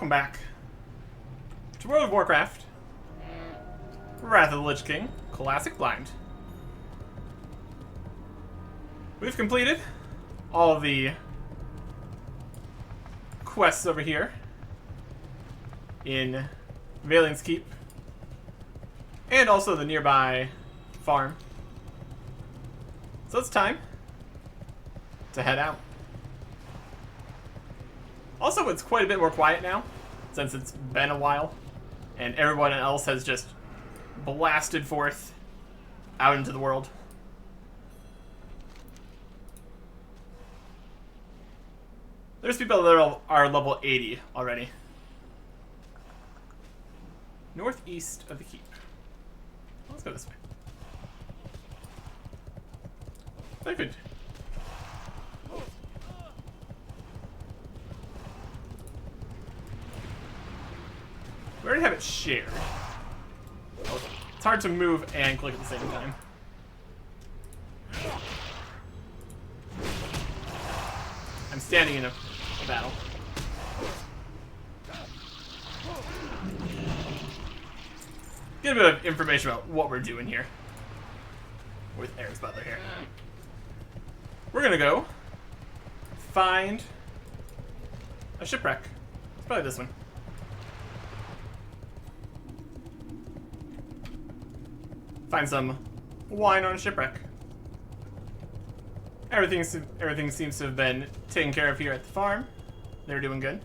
welcome back to World of Warcraft, Wrath of the Lich King, Classic Blind. We've completed all of the quests over here in Vailian's Keep, and also the nearby farm. So it's time to head out. Also, it's quite a bit more quiet now, since it's been a while, and everyone else has just blasted forth out into the world. There's people that are level 80 already. Northeast of the keep. Let's go this way. Very good. We already have it shared. Oh, it's hard to move and click at the same time. I'm standing in a battle. Get a bit of information about what we're doing here with Eric's Butler here. We're gonna go find a shipwreck. It's probably this one. Find some wine on a shipwreck. Everything seems to have been taken care of here at the farm. They're doing good.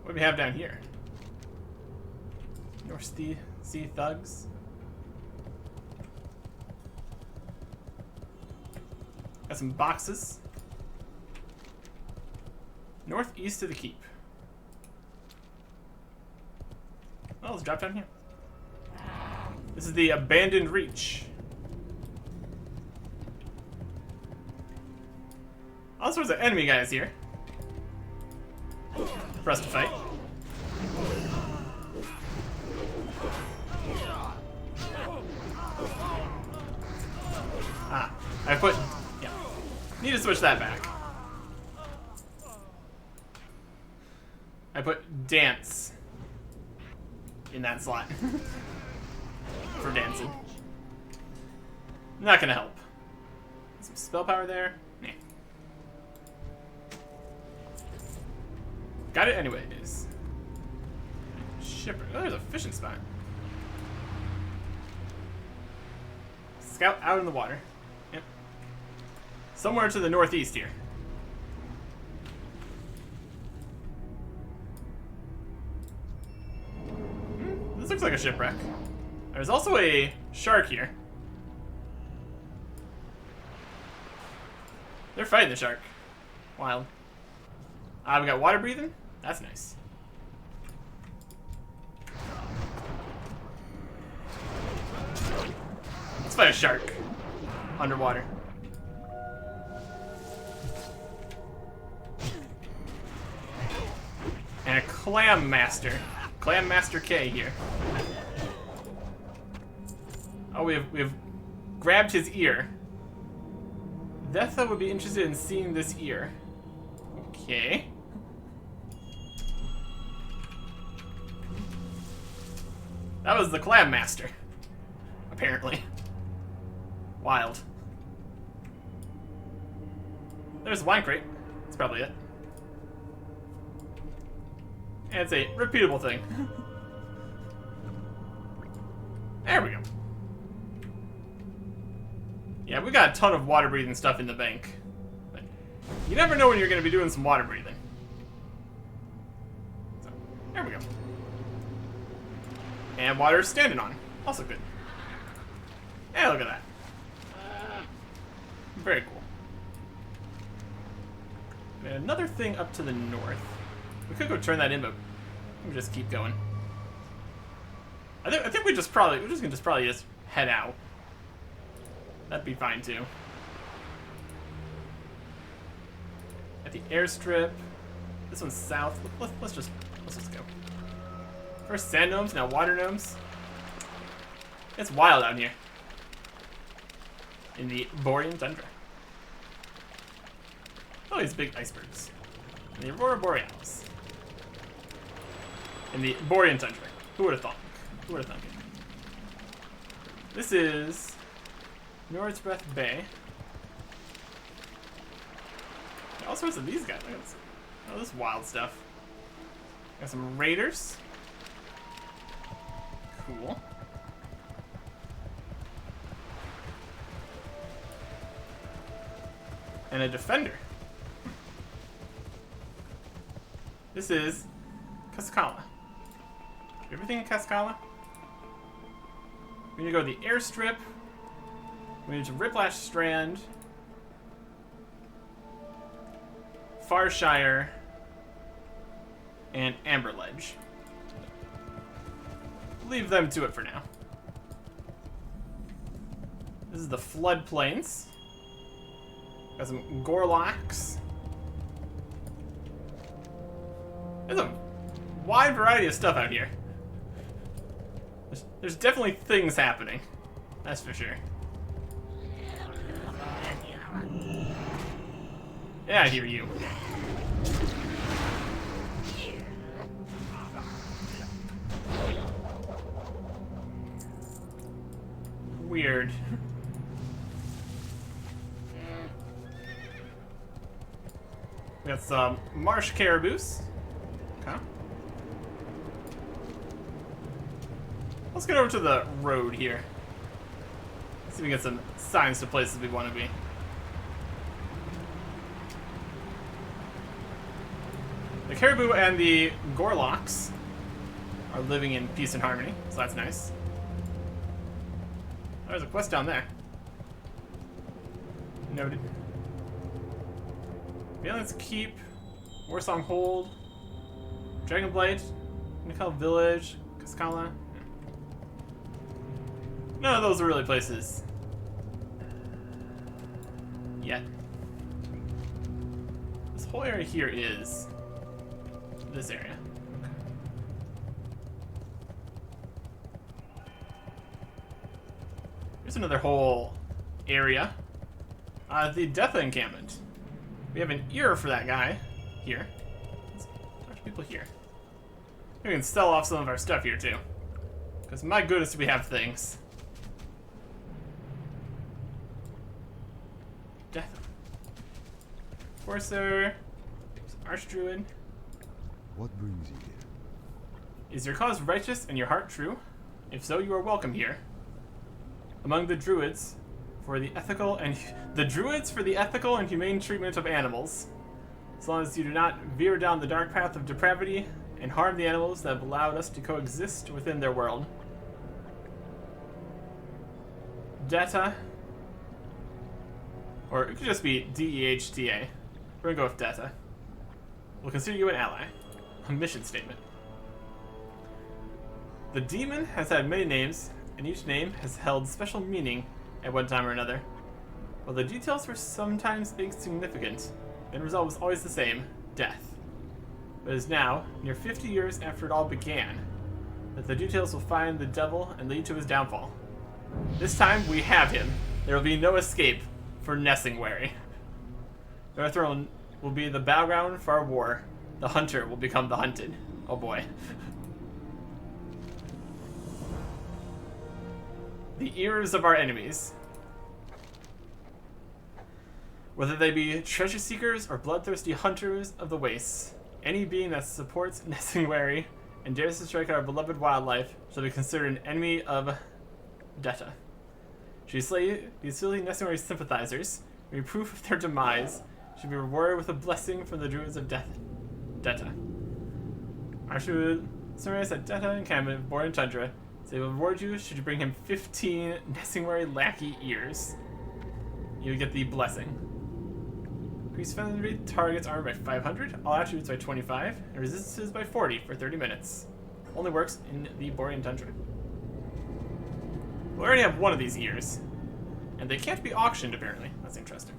What do we have down here? North Sea thugs. Got some boxes. Northeast of the keep. Well, let's drop down here. This is the abandoned reach. All sorts of enemy guys here for us to fight. Yeah. Need to switch that back. I put dance in that slot for dancing. Not gonna help. Some spell power there. Nah. Got it anyways. Shipper. Oh, there's a fishing spot. Scout out in the water. Yep. Somewhere to the northeast here. This looks like a shipwreck. There's also a shark here. They're fighting the shark. Wild. We got water breathing. That's nice. Let's fight a shark. Underwater. And a clam master. Clam Master K here. Oh, we've grabbed his ear. Vetha would be interested in seeing this ear. Okay. That was the Clam Master. Apparently. Wild. There's a wine crate. That's probably it. And it's a repeatable thing. There we go. Yeah, we got a ton of water breathing stuff in the bank. But you never know when you're going to be doing some water breathing. So, there we go. And water's standing on. Also good. Hey, look at that. Very cool. And another thing up to the north. We could go turn that in, but we'll just keep going. I think we're just gonna just head out. That'd be fine too. At the airstrip. This one's south. Let's just go. First sand gnomes, now water gnomes. It's wild out here. In the Borean tundra. Oh, these big icebergs. And the Aurora Borealis. And the Borean Tundra. Who would have thought? Who would have thought? This is North's Breath Bay. All sorts of these guys. Look at this. Oh, this wild stuff. Got some raiders. Cool. And a defender. This is Cascala. Everything in Cascala. We need to go to the airstrip. We need to Riplash Strand. Farshire. And Amber Ledge. Leave them to it for now. This is the floodplains. Got some Gorloks. There's a wide variety of stuff out here. There's definitely things happening. That's for sure. Yeah, I hear you. Weird. We got some marsh caribous. Okay. Let's get over to the road here. See if we get some signs to places we want to be. The caribou and the Gorloks are living in peace and harmony, so that's nice. There's a quest down there. Noted. Valiant's Keep, Warsong Hold, Dragonblight, Nickel Village, Cascala. None of those are really places yet. This whole area here is this area. Here's another whole area. The Death Encampment. We have an ear for that guy here. Let's talk to people here. We can sell off some of our stuff here too. Because my goodness, do we have things. Death. Courser. Archdruid. What brings you here? Is your cause righteous and your heart true? If so, you are welcome here. Among the druids for the ethical and humane treatment of animals. As long as you do not veer down the dark path of depravity and harm the animals that have allowed us to coexist within their world. Deta. Or it could just be DEHTA. We're gonna go with Deta. We'll consider you an ally. A mission statement. The demon has had many names, and each name has held special meaning at one time or another. While the details were sometimes insignificant, the end result was always the same, death. But it is now, near 50 years after it all began, that the details will find the devil and lead to his downfall. This time, we have him. There will be no escape for Nessingwary. Northrone will be the battleground for our war. The hunter will become the hunted. Oh boy. The ears of our enemies. Whether they be treasure seekers or bloodthirsty hunters of the wastes, any being that supports Nessingwary and dares to strike at our beloved wildlife shall be considered an enemy of Deta. Should you slay these silly Nessingwary sympathizers, and be proof of their demise, should be rewarded with a blessing from the druids of Deta. Archwood summarized at Deta encampment of Borean Tundra. They will reward you should you bring him 15 Nessingwary lackey ears. You get the blessing. Increase defense rate, targets armor by 500, all attributes by 25, and resistances by 40 for 30 minutes. Only works in the Borean Tundra. We already have one of these ears, and they can't be auctioned apparently. That's interesting.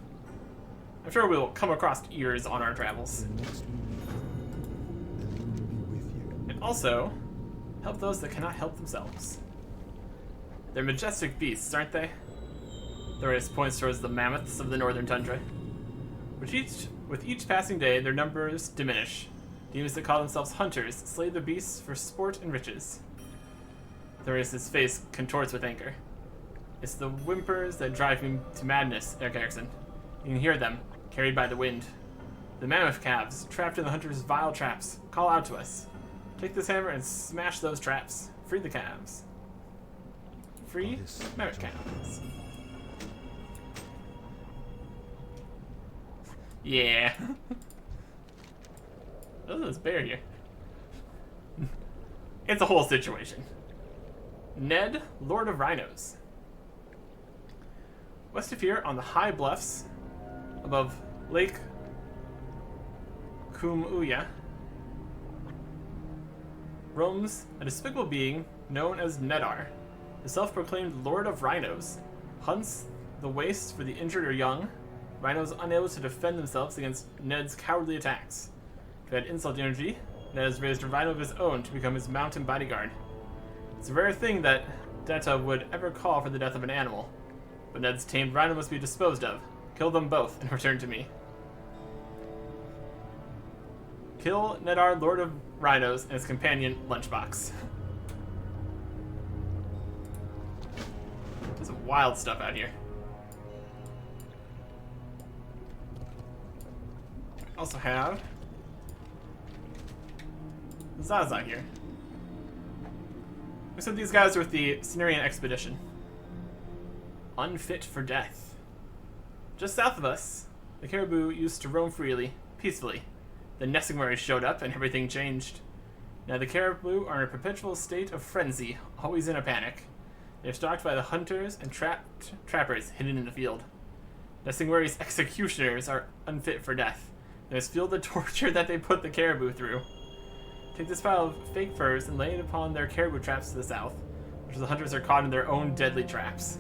I'm sure we'll come across ears on our travels. And also, help those that cannot help themselves. They're majestic beasts, aren't they? The race points towards the mammoths of the northern tundra, which each With each passing day, their numbers diminish. Demons that call themselves hunters slay the beasts for sport and riches. Thoris's face contorts with anger. It's the whimpers that drive him to madness, Eric Erickson. You can hear them, carried by the wind. The mammoth calves, trapped in the hunter's vile traps, call out to us. Take this hammer and smash those traps. Free the calves. Free mammoth calves. Yeah. Look at this bear here. It's a whole situation. Ned, Lord of Rhinos. West of here, on the high bluffs above Lake Kumuya, roams a despicable being known as Nedar, the self-proclaimed Lord of Rhinos. Hunts the wastes for the injured or young, rhinos unable to defend themselves against Ned's cowardly attacks. To add insult to energy, Ned has raised a rhino of his own to become his mountain bodyguard. It's a rare thing that Detta would ever call for the death of an animal, but Ned's tamed rhino must be disposed of. Kill them both and return to me. Kill Nedar, Lord of Rhinos, and his companion, Lunchbox. There's some wild stuff out here. We also have Zaza here. We said these guys are with the Cenarian expedition. Unfit for death. Just south of us, the caribou used to roam freely, peacefully. Then Nesingwari showed up and everything changed. Now the caribou are in a perpetual state of frenzy, always in a panic. They're stalked by the hunters and trappers hidden in the field. Nesingwari's executioners are unfit for death. They must feel the torture that they put the caribou through. Take this pile of fake furs and lay it upon their caribou traps to the south, which the hunters are caught in their own deadly traps.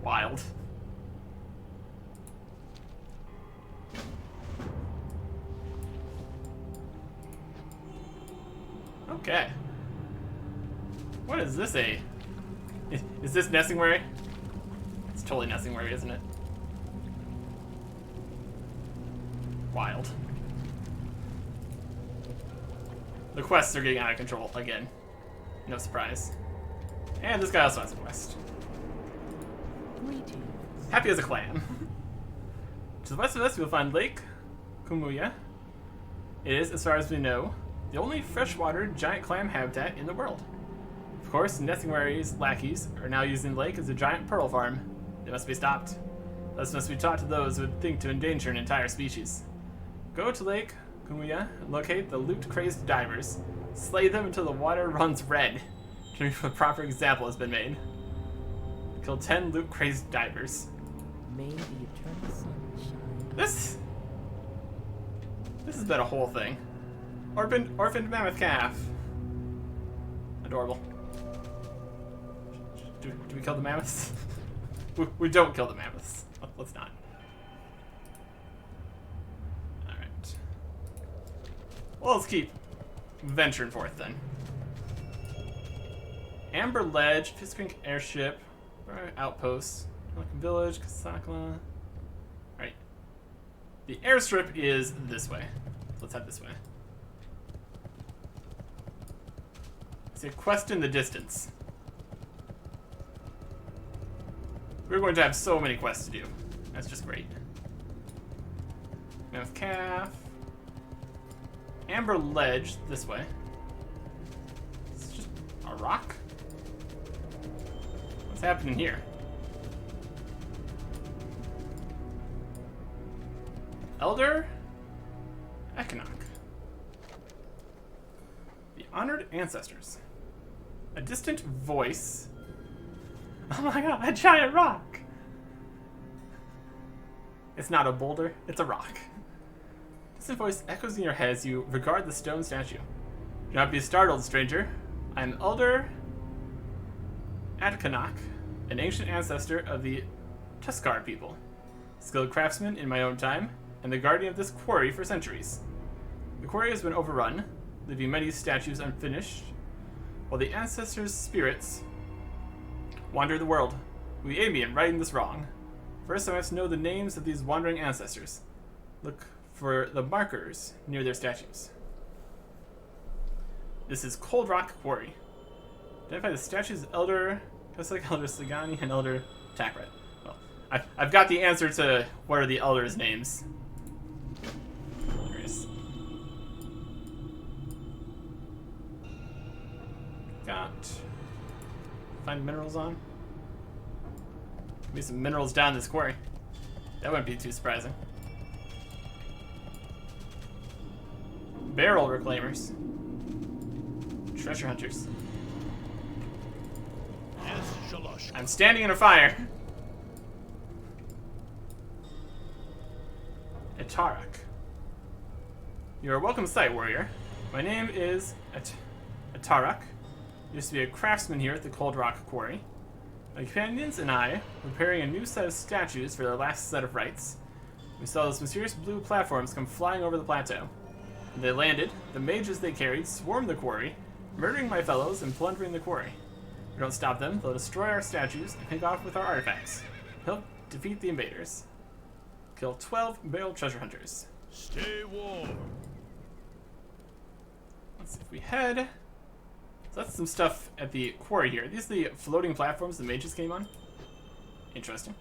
Wild. Okay. What is this Is this Nesingwari? It's totally Nesingwari, isn't it? Wild. The quests are getting out of control again. No surprise. And this guy also has a quest. Happy as a clam. To the west of us, we'll find Lake Kumuya. It is, as far as we know, the only freshwater giant clam habitat in the world. Of course, Nesingwari's lackeys are now using the lake as a giant pearl farm. They must be stopped. This must be taught to those who would think to endanger an entire species. Go to Lake Kumuya and locate the loot-crazed divers. Slay them until the water runs red. To prove a proper example has been made. Kill 10 loot-crazed divers. May the eternal sun shine. This has been a whole thing. Orphaned mammoth calf. Adorable. Do we kill the mammoths? we don't kill the mammoths. Let's not. Alright. Well, let's keep venturing forth then. Amber Ledge, Fiskink Airship, Outpost, Pelican Village, Kasakla. Alright. The airstrip is this way. Let's head this way. It's a quest in the distance. We're going to have so many quests to do. That's just great. Mammoth Calf. Amber Ledge, this way. It's just a rock? What's happening here? Elder Econoc. The Honored Ancestors. A distant voice. Oh my god, a giant rock! It's not a boulder, it's a rock. Distant voice echoes in your head as you regard the stone statue. Do not be startled, stranger. I am Elder Adkanak, an ancient ancestor of the Tuskar people, skilled craftsman in my own time, and the guardian of this quarry for centuries. The quarry has been overrun, leaving many statues unfinished, while the ancestors' spirits wander the world. We aid me in righting this wrong. First, I must know the names of these wandering ancestors. Look for the markers near their statues. This is Cold Rock Quarry. Identify the statues of Elder Kosek, Elder Sagani, and Elder Takrat. Well, I've got the answer to what are the elders' names. There it is. Got find minerals on. Maybe some minerals down this quarry. That wouldn't be too surprising. Barrel reclaimers. Treasure hunters. I'm standing in a fire. Atarak. You're a welcome sight, warrior. My name is Atarak. Used to be a craftsman here at the Cold Rock Quarry. My companions and I were preparing a new set of statues for their last set of rites. We saw those mysterious blue platforms come flying over the plateau. When they landed, the mages they carried swarmed the quarry, murdering my fellows and plundering the quarry. If we don't stop them, they'll destroy our statues and pick off with our artifacts. Help defeat the invaders. Kill 12 barrel treasure hunters. Stay warm. Let's see if we head. So that's some stuff at the quarry here. These are the floating platforms the mages came on. Interesting.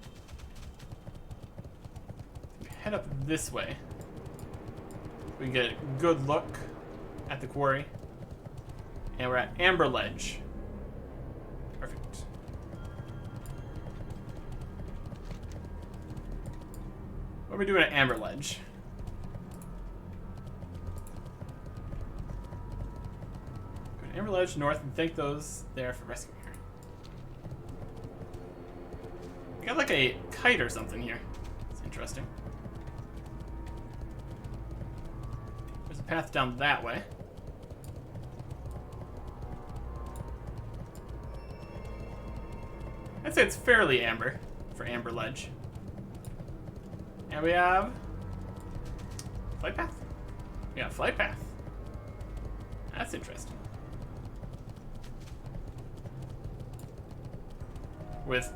We head up this way. We can get a good look at the quarry. And we're at Amber Ledge. Perfect. What are we doing at Amber Ledge? Go to Amber Ledge north and thank those there for rescuing her. We got like a kite or something here. It's interesting. There's a path down that way. I'd say it's fairly amber for Amber Ledge. And we have flight path. We got flight path. That's interesting. With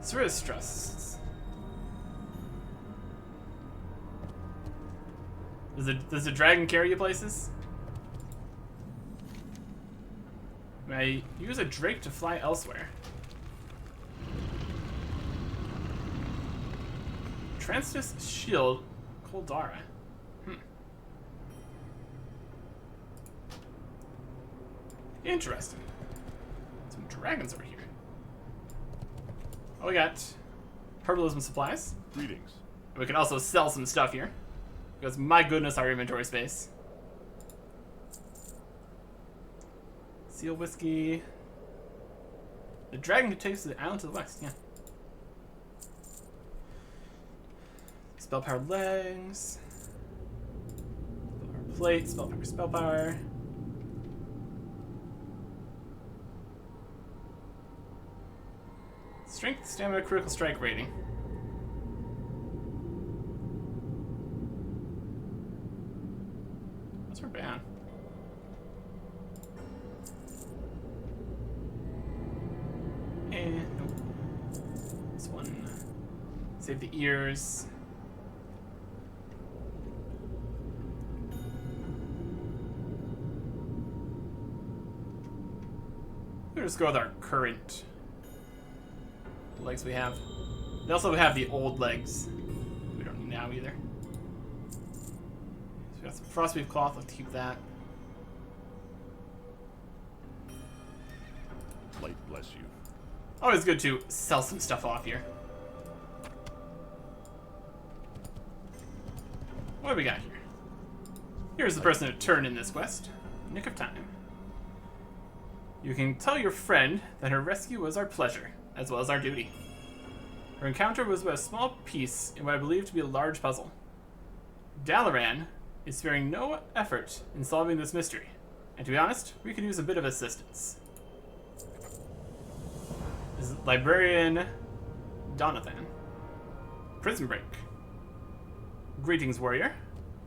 service trusts. Does the dragon carry you places? May I use a drake to fly elsewhere? Transtus Shield, Koldara. Interesting. Some dragons over here. Oh, we got herbalism supplies. Greetings. We can also sell some stuff here. Because my goodness, our inventory space. Seal whiskey. The dragon takes the island to the west, yeah. Spell power legs. Spell power plate, spell power. Strength, stamina, critical strike rating. What's our ban? And nope. This one. Save the ears. We'll just go with our current legs we have. They also have the old legs. We don't need now either. So we got some frostweave cloth. Let's keep that. Light bless you. Always good to sell some stuff off here. What do we got here? Here's the person to turn in this quest. Nick of time. You can tell your friend that her rescue was our pleasure, as well as our duty. Her encounter was but a small piece in what I believe to be a large puzzle. Dalaran is sparing no effort in solving this mystery, and to be honest, we could use a bit of assistance. This is Librarian Donathan. Prison Break. Greetings, warrior.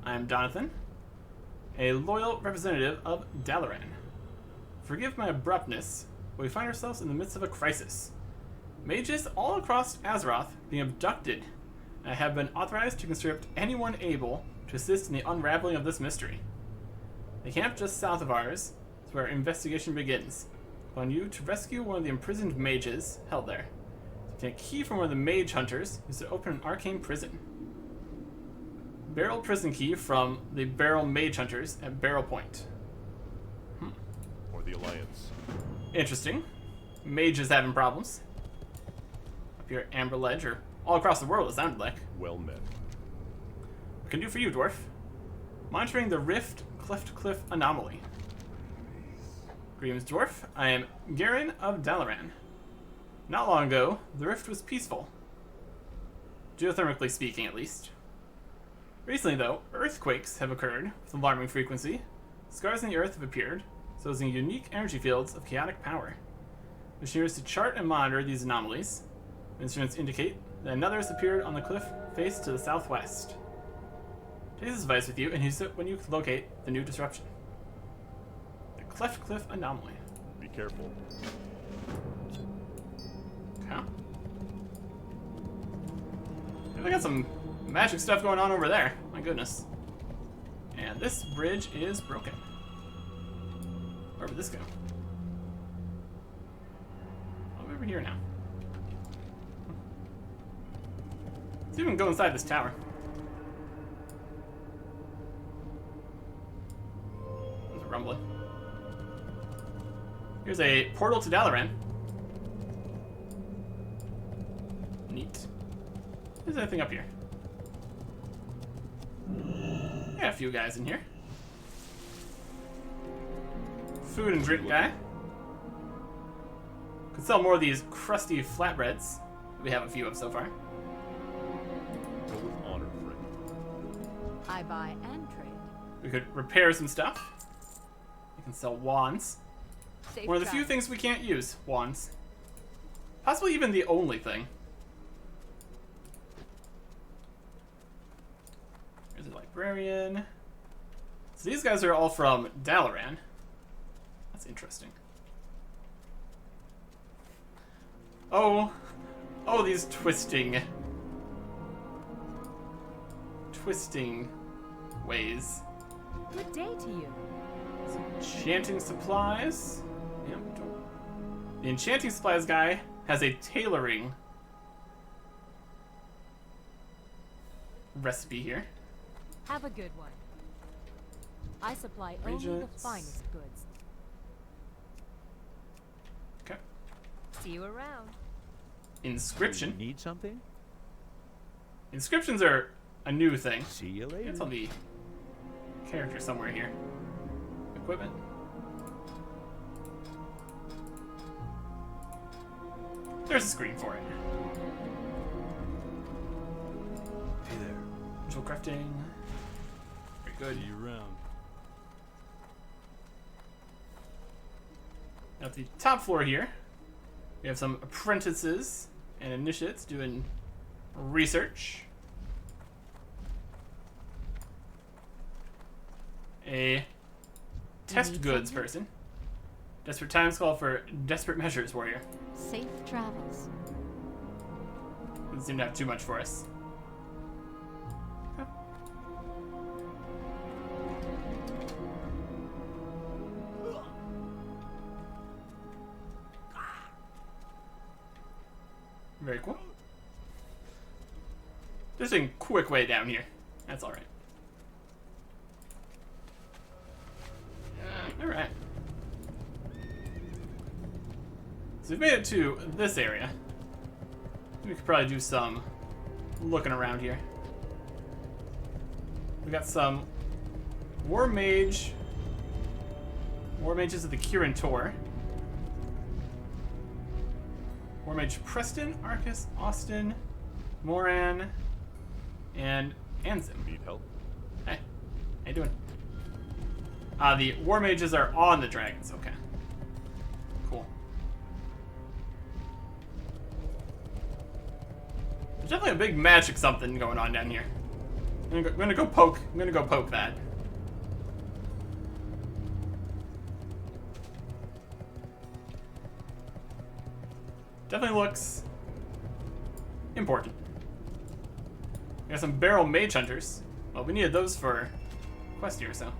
I am Donathan, a loyal representative of Dalaran. Forgive my abruptness, but we find ourselves in the midst of a crisis. Mages all across Azeroth being abducted. I have been authorized to conscript anyone able to assist in the unraveling of this mystery. The camp just south of ours is where our investigation begins. On you to rescue one of the imprisoned mages held there. Obtain a key from one of the mage hunters is to open an arcane prison. Barrel prison key from the Barrel Mage Hunters at Barrel Point. Or the Alliance. Interesting. Mages having problems. Up here at Amber Ledge, or all across the world, it sounded like. Well met. What can I do for you, dwarf? Monitoring the Rift Cleft Cliff anomaly. Greetings, dwarf. I am Garen of Dalaran. Not long ago, the Rift was peaceful. Geothermically speaking, at least. Recently, though, earthquakes have occurred with alarming frequency. Scars in the earth have appeared, exposing unique energy fields of chaotic power. Machineries to chart and monitor these anomalies. Instruments indicate that another has appeared on the cliff face to the southwest. Take this advice with you and use it when you locate the new disruption. The Cleft Cliff Anomaly. Be careful. Okay. We got some magic stuff going on over there. My goodness. And this bridge is broken. Where would this go? Oh, over here now. Let's even go inside this tower. There's a rumbling. Here's a portal to Dalaran. Neat. There's anything up here? Got a few guys in here. Food and drink guy. Could sell more of these crusty flatbreads that we have a few of so far. Go with honor, friend. I buy and trade. We could repair some stuff. We can sell wands. Safe One of the few travel. things we can't use, wands. Possibly even the only thing. There's a librarian. So these guys are all from Dalaran. That's interesting. Oh, these twisting ways. Good day to you. Some enchanting supplies. Yep. The enchanting supplies guy has a tailoring recipe here. Have a good one. I supply only the Regents. finest goods. Okay. See you around. Inscription. Need something? Inscriptions are a new thing. See you later. It's on the character somewhere here. Equipment. There's a screen for it. Hey there. Visual crafting. Very good. See you around. At the top floor here, we have some apprentices and initiates doing research. A test need goods something? person. Desperate times call for desperate measures, warrior. Safe travels. Doesn't seem to have too much for us. Okay. Very cool. There's a quick way down here. That's alright. Alright. So we've made it to this area. We could probably do some looking around here. We got some War Mages of the Kirin Tor. War Mage Preston, Arcus, Austin, Moran, and Anzim. Need help? Hey, how you doing? The War Mages are on the dragons. Okay. Cool. There's definitely a big magic something going on down here. I'm gonna go poke that. Definitely looks important. We got some Barrel Mage Hunters. Well, we needed those for quest here, so.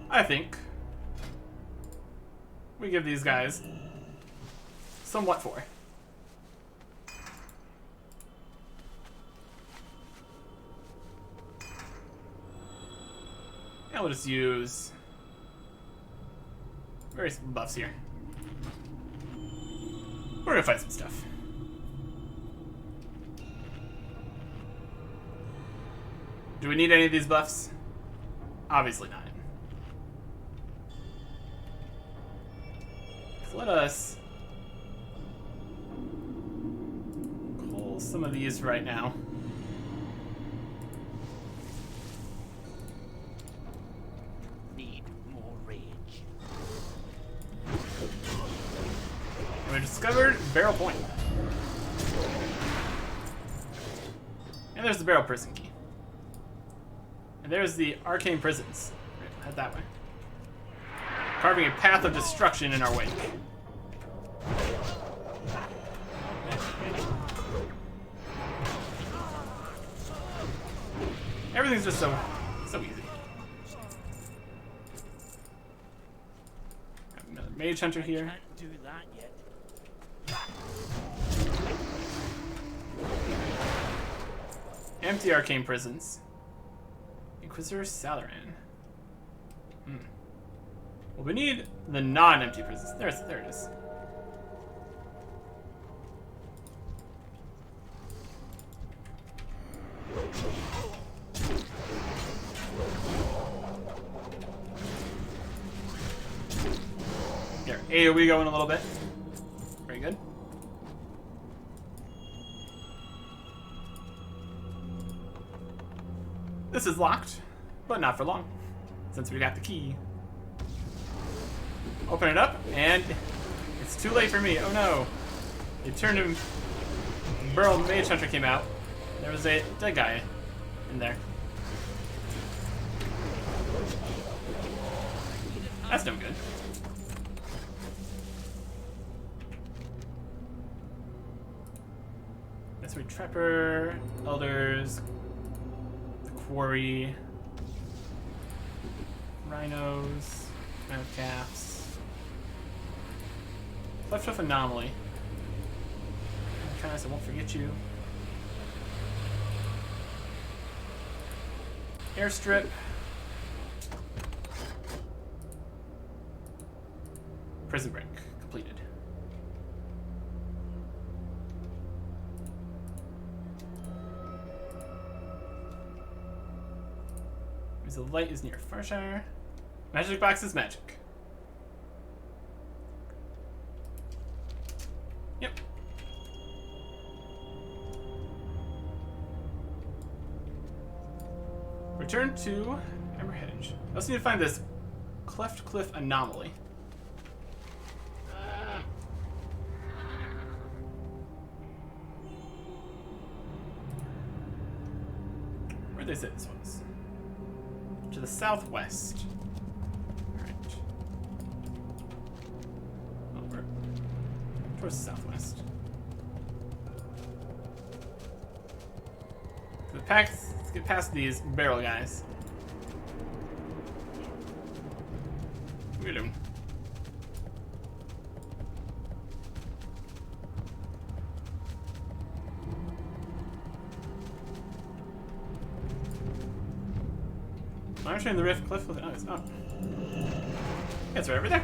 I think we give these guys somewhat for. And we'll just use various buffs here. We're gonna fight some stuff. Do we need any of these buffs? Obviously not. So let us pull some of these right now. Need more rage. And we discovered Barrel Point. And there's the Barrel Prison Key. And there's the Arcane Prisons. Right, head that way. Carving a path of destruction in our wake. Everything's just so easy. Got another Mage Hunter here. Can't do that yet. Empty Arcane Prisons. Inquisitor Salaran. Well, we need the non-empty prisons. There it is. Get our AoE going a little bit. Very good. This is locked, but not for long, since we got the key. Open it up, and it's too late for me. Oh no. It turned him. Burl Mage Hunter came out. There was a dead guy in there. That's no good. That's where Trapper, Elders, the Quarry, Rhinos, Calves. Left Hoof Anomaly. Anachronist, I won't forget you. Airstrip. Prison Break. Completed. The light is near Farshire. Magic box is magic. Yep. Return to Emberhedge. I also need to find this Cleft Cliff Anomaly. Where'd they say this was? To the southwest. Alright. Over. Towards the southwest. Let's get past these barrel guys. What are you doing? I'm entering the rift cliff with an ice. Oh. It's right over there.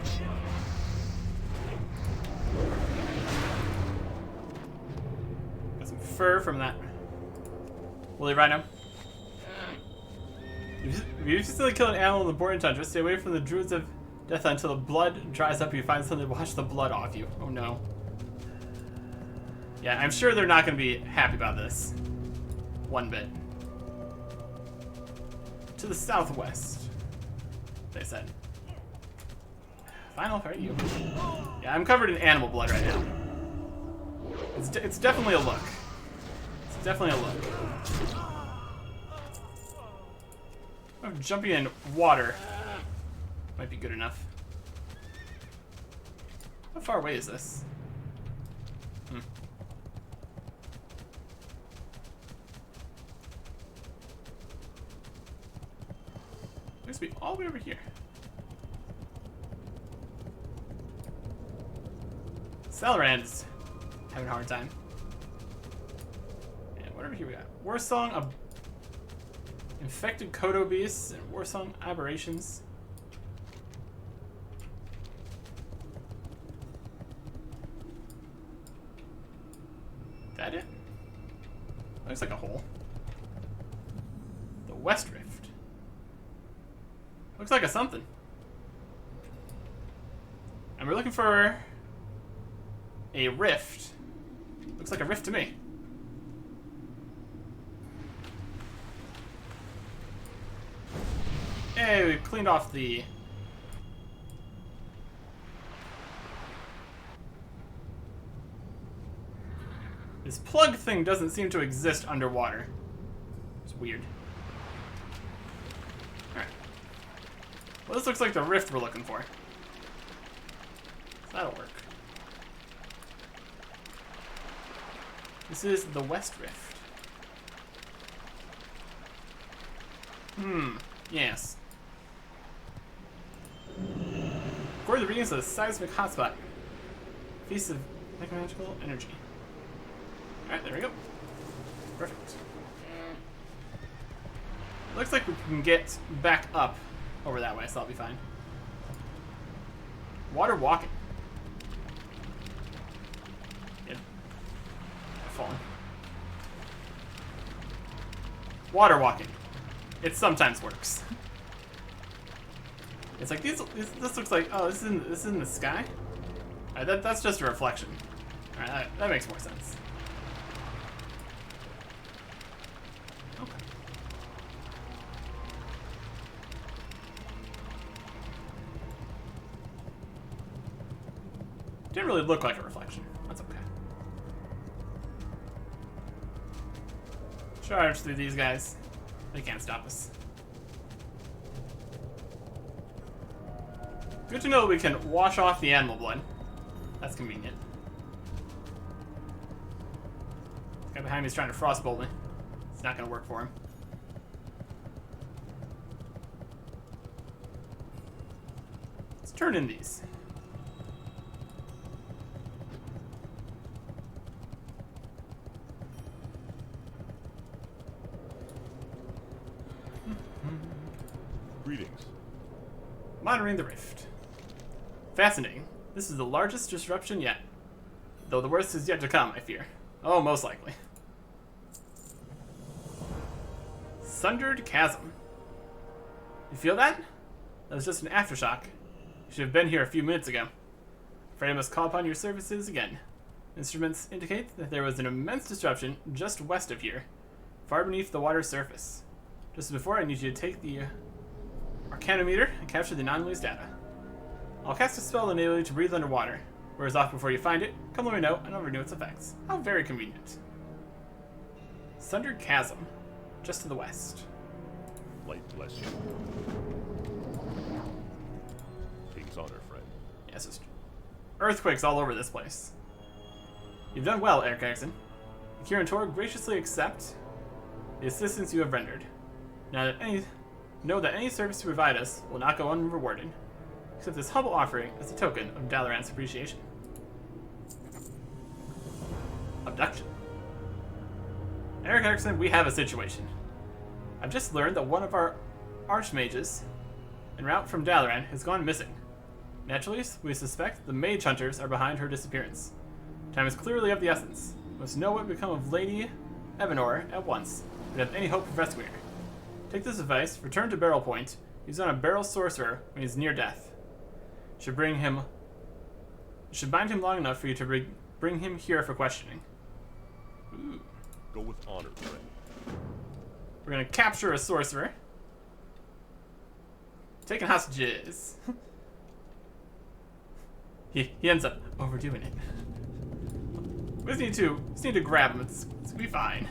Got some fur from that woolly rhino. If you accidentally kill an animal in the Borean Tundra, stay away from the Druids of Death until the blood dries up and you find something to wash the blood off you. Oh no. Yeah, I'm sure they're not going to be happy about this. One bit. To the southwest, they said. Final, how are you? Yeah, I'm covered in animal blood right now. It's definitely a look. It's definitely a look. Oh, jumping in water might be good enough. How far away is this? all the way over here. Celrand's having a hard time. And whatever here we got. Warsong of Infected Kodo Beasts and Warsong Aberrations. That it? Looks like a hole. The West Rift. Looks like a something. And we're looking for a rift. Looks like a rift to me. Hey, we cleaned off the... This plug thing doesn't seem to exist underwater. It's weird. Alright. Well, this looks like the rift we're looking for. That'll work. This is the West Rift. Yes. According to the readings of the seismic hotspot, piece of magical energy. Alright, there we go. Perfect. Looks like we can get back up over that way, so I'll be fine. Water walking. Yeah. I've fallen. Water walking. It sometimes works. It's like this looks like, oh, this is in the sky? Alright, that's just a reflection. Alright, that makes more sense. Okay. Didn't really look like a reflection. That's okay. Charge through these guys. They can't stop us. Good to know we can wash off the animal blood. That's convenient. This guy behind me is trying to frostbolt me. It's not going to work for him. Let's turn in these. Greetings. Monitoring the rift. Fascinating. This is the largest disruption yet. Though the worst is yet to come, I fear. Oh, most likely. Sundered Chasm. You feel that? That was just an aftershock. You should have been here a few minutes ago. Afraid I must call upon your services again. Instruments indicate that there was an immense disruption just west of here, far beneath the water's surface. Just before, I need you to take the Arcanometer and capture the anomaly's data. I'll cast a spell to enable you to breathe underwater. Wears off before you find it. Come let me know, and I'll renew its effects. How very convenient. Sundered Chasm, just to the west. Light bless you. King's honor, friend. Yes, it's earthquakes all over this place. You've done well, Eric Erickson. The Kirin Tor graciously accept the assistance you have rendered. Know that any service you provide us will not go unrewarded. Accept this humble offering as a token of Dalaran's appreciation. Abduction. Eric Erickson, we have a situation. I've just learned that one of our archmages en route from Dalaran has gone missing. Naturally, we suspect the mage hunters are behind her disappearance. Time is clearly of the essence. We must know what become of Lady Evanor at once, if we have any hope of rescuing her. Take this advice, return to Barrel Point, use on a barrel sorcerer when he's near death. Should bind him long enough for you to bring him here for questioning. Ooh. Go with honor, friend. We're gonna capture a sorcerer. Taking hostages. he ends up overdoing it. We just need to grab him. It's gonna be fine.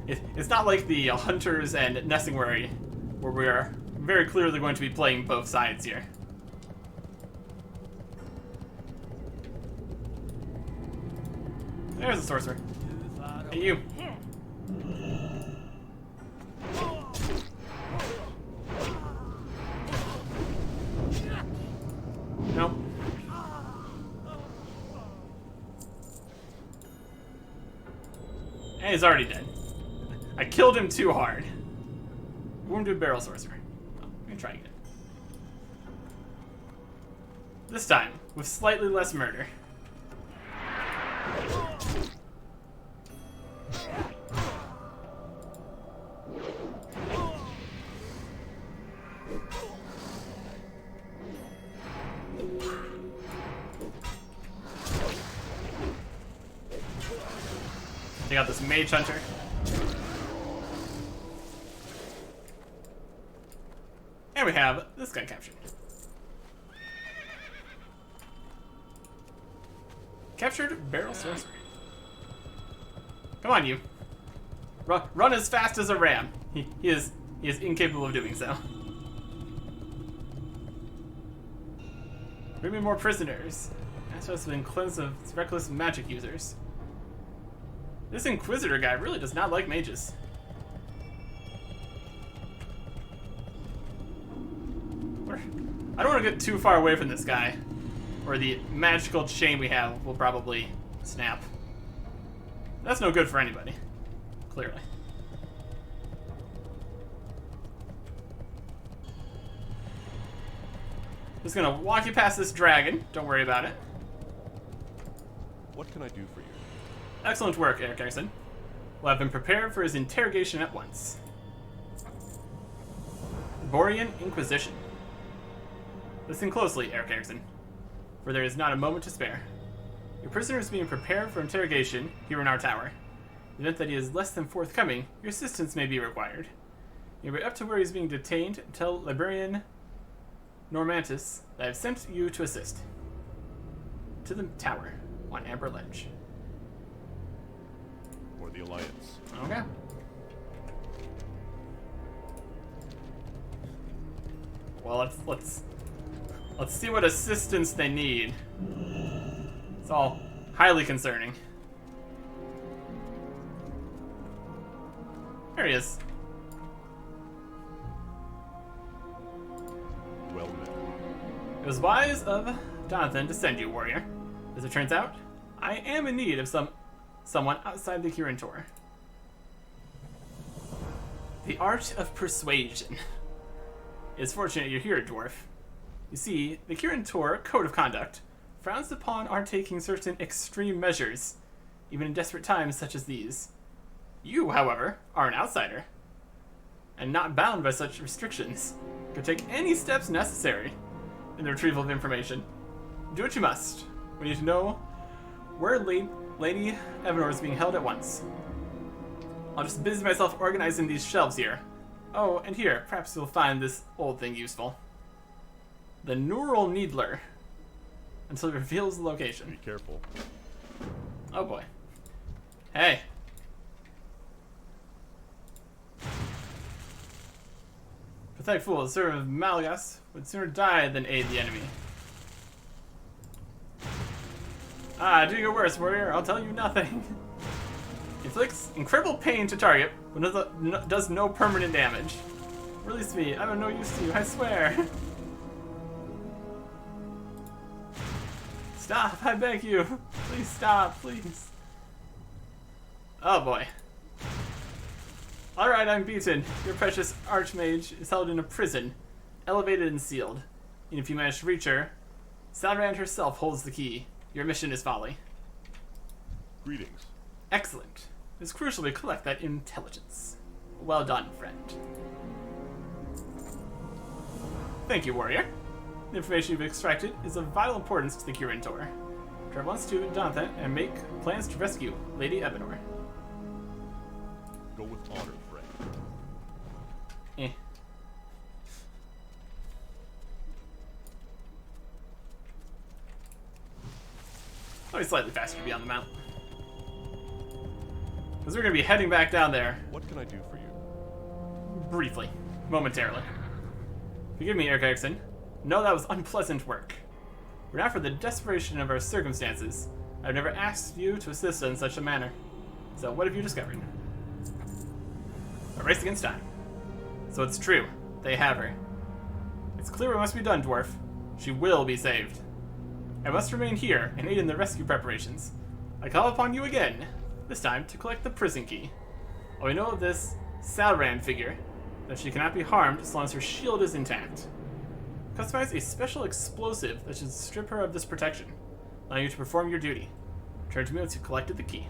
It's not like the Hunters and Nessingwary, where we are very clearly going to be playing both sides here. There's a sorcerer. Hey, you. he's already dead. I killed him too hard. Wounded barrel sorcerer. Oh, let me try again. This time, with slightly less murder. Take out this mage hunter. And we have this guy captured. Captured barrel sorcerer. Come on, you. Run as fast as a ram. He is incapable of doing so. Bring me more prisoners. That's just been cleansed of reckless magic users. This Inquisitor guy really does not like mages. I don't want to get too far away from this guy, or the magical chain we have will probably snap. That's no good for anybody, clearly. Just gonna walk you past this dragon. Don't worry about it. What can I do for you? Excellent work, Eric Erickson. We'll have him prepared for his interrogation at once. Borean Inquisition. Listen closely, Eric Erickson, for there is not a moment to spare. Your prisoner is being prepared for interrogation here in our tower. In the event that he is less than forthcoming, your assistance may be required. You'll be up to where he's being detained and tell Librarian Normantis that I have sent you to assist. To the tower on Amber Ledge. Or the Alliance. Okay. Well, let's see what assistance they need. It's all highly concerning. There he is. Well met. It was wise of Jonathan to send you, warrior. As it turns out, I am in need of someone outside the Curantor. The art of persuasion. It's fortunate you're here, dwarf. You see, the Curantor Code of Conduct frowns upon our taking certain extreme measures, even in desperate times such as these. You, however, are an outsider, and not bound by such restrictions. You can take any steps necessary in the retrieval of information. Do what you must. We need to know where Lady Evanor is being held at once. I'll just busy myself organizing these shelves here. Oh, and here, perhaps you'll find this old thing useful. The Neural Needler. Until it reveals the location. Be careful. Oh boy. Hey. Pathetic fool, the servant of Malgas would sooner die than aid the enemy. Ah, do your worst, warrior. I'll tell you nothing. Inflicts incredible pain to target, but does no permanent damage. Release me. I'm of no use to you, I swear. Stop, I beg you. Please stop, please. Oh boy. Alright, I'm beaten. Your precious archmage is held in a prison, elevated and sealed. And if you manage to reach her, Salrand herself holds the key. Your mission is folly. Greetings. Excellent. It's crucial we collect that intelligence. Well done, friend. Thank you, warrior. The information you've extracted is of vital importance to the Curantor. Drive once to Jonathan and make plans to rescue Lady Evanor. Go with honor, friend. Eh. I'll be slightly faster to be on the mount. Because we're going to be heading back down there. What can I do for you? Briefly. Momentarily. Forgive me, Eric Erickson. No, that was unpleasant work. Were not for the desperation of our circumstances, I've never asked you to assist in such a manner. So what have you discovered? A race against time. So it's true. They have her. It's clear what must be done, dwarf. She will be saved. I must remain here and aid in the rescue preparations. I call upon you again This time to collect the prison key. Oh, we know of this Salran figure, that she cannot be harmed as long as her shield is intact. Customize a special explosive that should strip her of this protection, allowing you to perform your duty. Return to me once you've collected the key.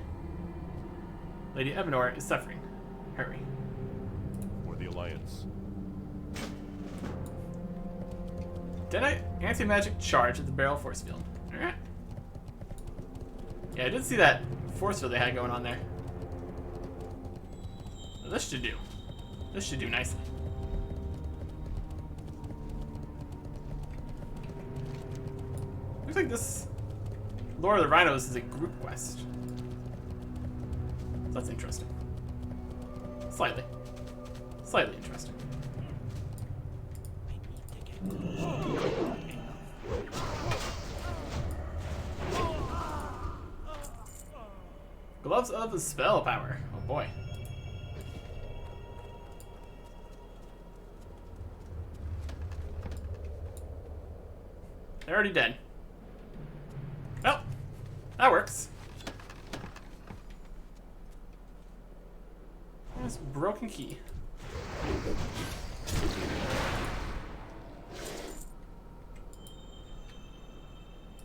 Lady Evanor is suffering. Hurry. For the Alliance. Deadite anti-magic charge at the barrel force field. Alright. Yeah, I did see that force field they had going on there. Well, this should do. This should do nicely. Looks like this Lore of the Rhinos is a group quest. So that's interesting. Slightly. Slightly interesting. I need to get close. Gloves of the spell power. Oh boy. They're already dead. Well, that works. There's a broken key.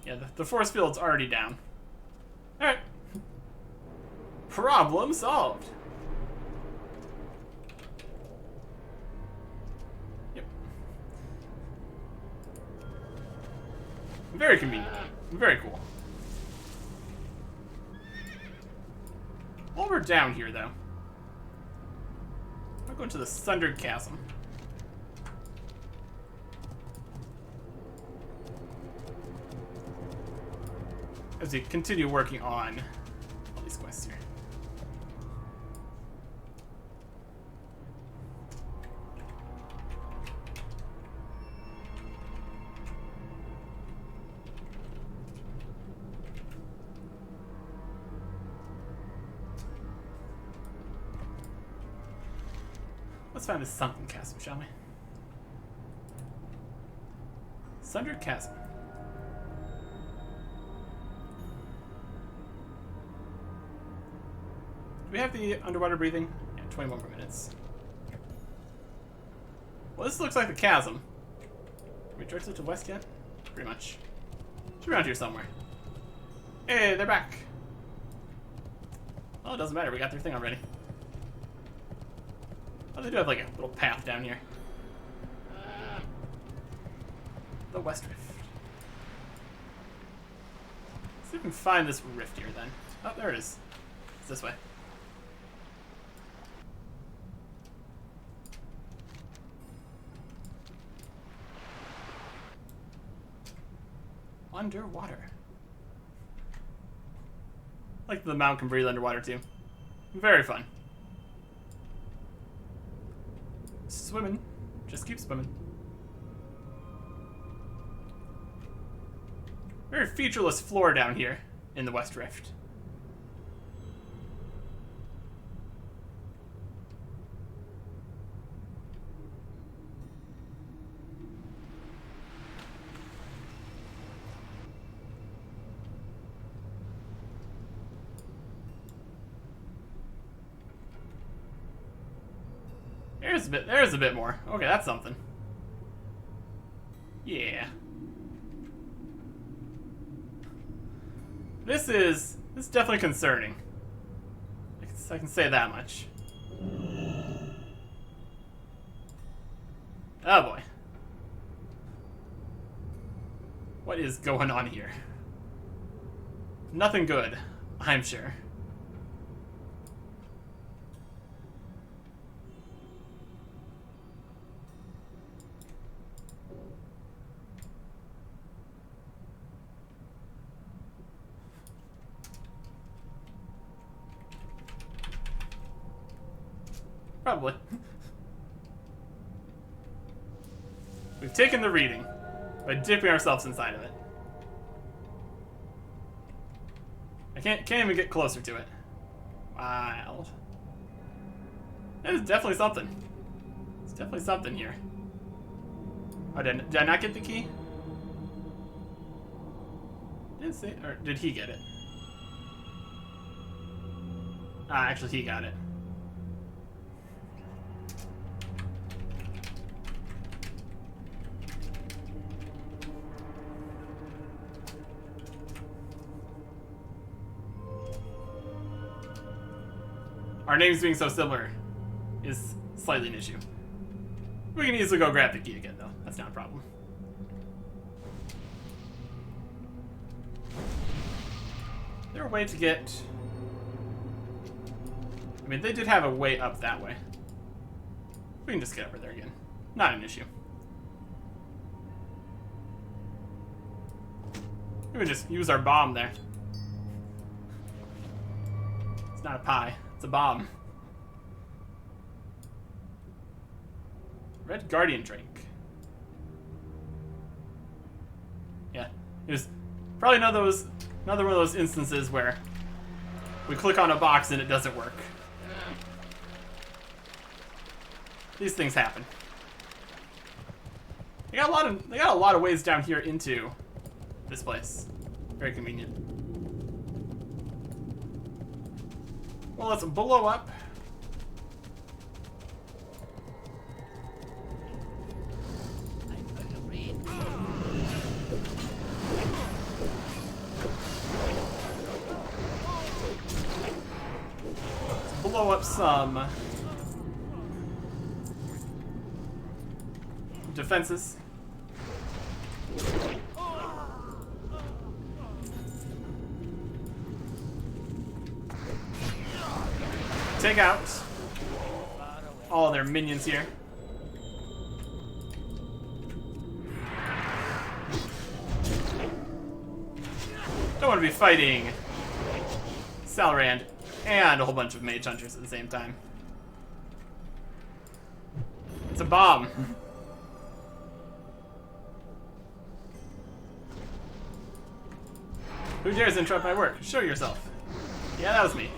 Yeah, the force field's already down. Alright. Problem solved. Yep. Very convenient. Very cool. While we're down here, though, I'll go into the Sundered Chasm. As we continue working on all these quests here. Let's find this sunken chasm, shall we? Sundered Chasm. Do we have the underwater breathing? Yeah, 21 more minutes. Well, this looks like the chasm. Are we directly to the west yet? Pretty much. It's around here somewhere. Hey, they're back. Oh, it doesn't matter. We got their thing already. Oh, they do have like a little path down here. The West Rift. Let's see if we can find this rift here then. Oh, there it is. It's this way. Underwater. Like the mount can breathe underwater too. Very fun. Swimming. Just keep swimming. Very featureless floor down here in the West Rift. There's a bit more. Okay, that's something. Yeah. This is definitely concerning. I can say that much. Oh boy. What is going on here? Nothing good, I'm sure. Probably. We've taken the reading by dipping ourselves inside of it. I can't even get closer to it. Wild. That is definitely something. It's definitely something here. Oh, did I not get the key? Didn't say, or did he get it? Actually, he got it. Our names being so similar is slightly an issue. We can easily go grab the key again, though. That's not a problem. Is there a way to get... I mean, they did have a way up that way. We can just get over there again. Not an issue. We can just use our bomb there. It's not a pie. It's a bomb. Red Guardian drink. Yeah, it was probably another one of those instances where we click on a box and it doesn't work. These things happen. They got a lot of ways down here into this place. Very convenient. Well, let's blow up. Let's blow up some defenses. Take out all their minions here. Don't want to be fighting Salrand and a whole bunch of mage hunters at the same time. It's a bomb. Who dares interrupt my work? Show yourself. Yeah, that was me.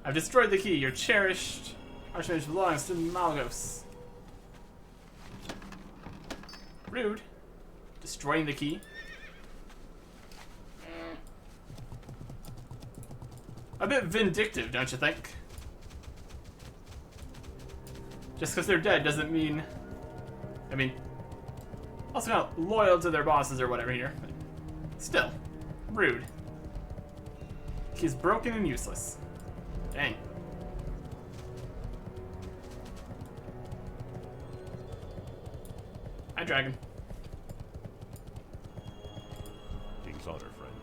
I've destroyed the key. Your cherished archmage belongs to Malgos. Rude. Destroying the key. A bit vindictive, don't you think? Just because they're dead doesn't mean... I mean... Also not loyal to their bosses or whatever here. But still. Rude. Key's broken and useless. Dang. Hi, dragon. King's honor, friend.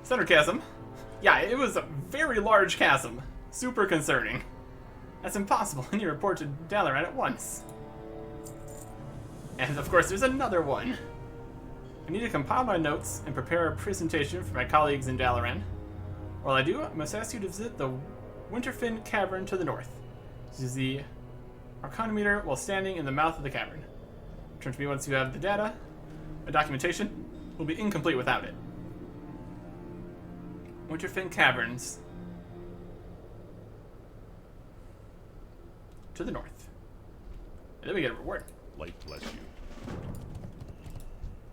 Center chasm. Yeah, it was a very large chasm. Super concerning. That's impossible. I need to report to Dalaran at once. And of course, there's another one. I need to compile my notes and prepare a presentation for my colleagues in Dalaran. While I do, I must ask you to visit the Winterfin Cavern to the north. This is the Arcanometer while standing in the mouth of the cavern. Return to me once you have the data. My documentation will be incomplete without it. Winterfin Caverns. To the north. And then we get a reward. Light bless you.